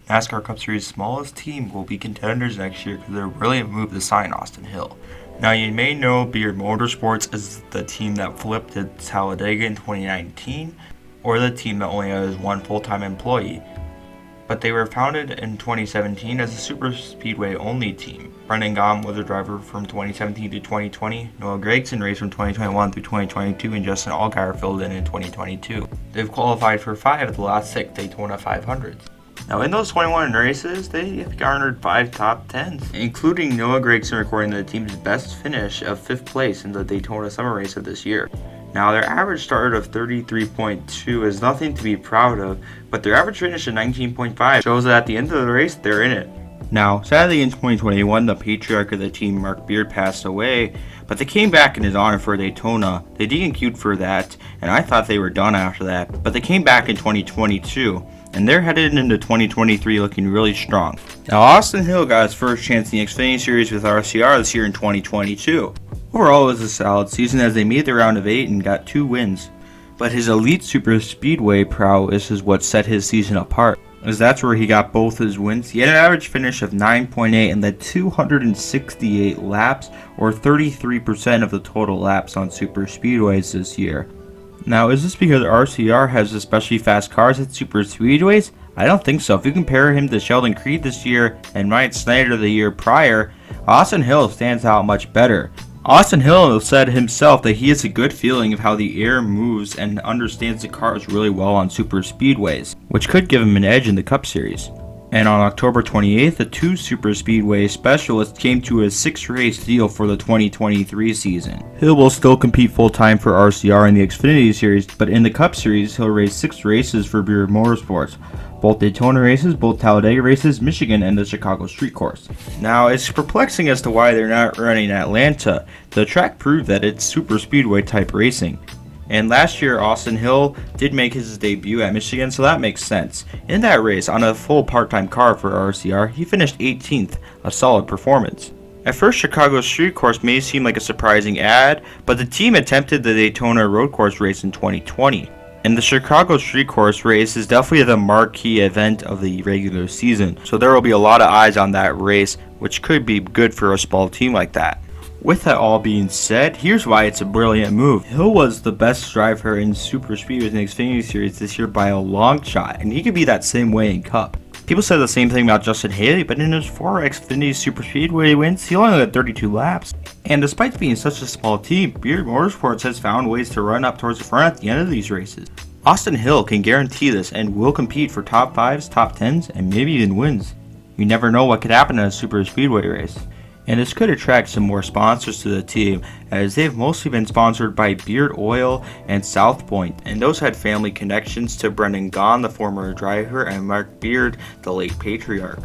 NASCAR Cup Series' smallest team will be contenders next year because they're really a move to sign Austin Hill. Now, you may know Beard Motorsports is the team that flipped to Talladega in 2019, or the team that only has one full-time employee. But they were founded in 2017 as a super speedway only team. Brendan Gaughan was a driver from 2017 to 2020, Noah Gragson raced from 2021 through 2022, and Justin Allgaier filled in 2022. They've qualified for 5 of the last 6 Daytona 500s. Now, in those 21 races, they garnered 5 top 10s, including Noah Gragson recording the team's best finish of 5th place in the Daytona Summer Race of this year. Now, their average start of 33.2 is nothing to be proud of, but their average finish of 19.5 shows that at the end of the race, they're in it. Now, sadly in 2021, the patriarch of the team, Mark Beard, passed away, but they came back in his honor for Daytona. They DNQ'd for that, and I thought they were done after that, but they came back in 2022. And they're headed into 2023 looking really strong. Now, Austin Hill got his first chance in the Xfinity Series with RCR this year in 2022. Overall, it was a solid season as they made the round of 8 and got 2 wins. But his elite super speedway prowess is what set his season apart, as that's where he got both his wins. He had an average finish of 9.8 and led 268 laps, or 33% of the total laps on super speedways this year. Now, is this because RCR has especially fast cars at super speedways? I don't think so. If you compare him to Sheldon Creed this year and Ryan Snyder the year prior, Austin Hill stands out much better. Austin Hill said himself that he has a good feeling of how the air moves and understands the cars really well on super speedways, which could give him an edge in the Cup Series. And on October 28th, the 2 super speedway specialists came to a 6-race deal for the 2023 season. Hill will still compete full-time for RCR in the Xfinity Series, but in the Cup Series, he'll race 6 races for Beard Motorsports. Both Daytona races, both Talladega races, Michigan, and the Chicago Street Course. Now, it's perplexing as to why they're not running Atlanta. The track proved that it's super speedway type racing. And last year, Austin Hill did make his debut at Michigan, so that makes sense. In that race, on a full part-time car for RCR, he finished 18th, a solid performance. At first, Chicago Street Course may seem like a surprising add, but the team attempted the Daytona Road Course race in 2020. And the Chicago Street Course race is definitely the marquee event of the regular season, so there will be a lot of eyes on that race, which could be good for a small team like that. With that all being said, here's why it's a brilliant move. Hill was the best driver in super speedways in the Xfinity Series this year by a long shot, and he could be that same way in Cup. People said the same thing about Justin Haley, but in his 4 Xfinity super speedway wins, he only led 32 laps. And despite being such a small team, Beard Motorsports has found ways to run up towards the front at the end of these races. Austin Hill can guarantee this and will compete for top 5s, top 10s, and maybe even wins. You never know what could happen in a super speedway race. And this could attract some more sponsors to the team, as they've mostly been sponsored by Beard Oil and South Point, and those had family connections to Brendan Gaughan, the former driver, and Mark Beard, the late patriarch.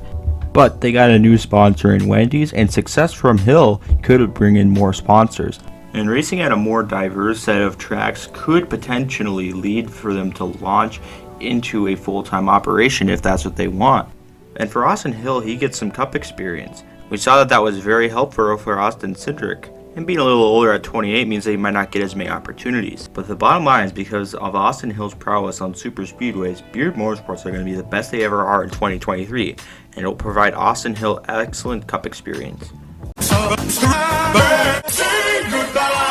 But they got a new sponsor in Wendy's, and success from Hill could bring in more sponsors. And racing at a more diverse set of tracks could potentially lead for them to launch into a full-time operation if that's what they want. And for Austin Hill, he gets some Cup experience. We saw that was very helpful for Austin Cindric, and being a little older at 28 means that he might not get as many opportunities. But the bottom line is because of Austin Hill's prowess on super speedways, Beard Motorsports are going to be the best they ever are in 2023, and it will provide Austin Hill excellent Cup experience. Say goodbye.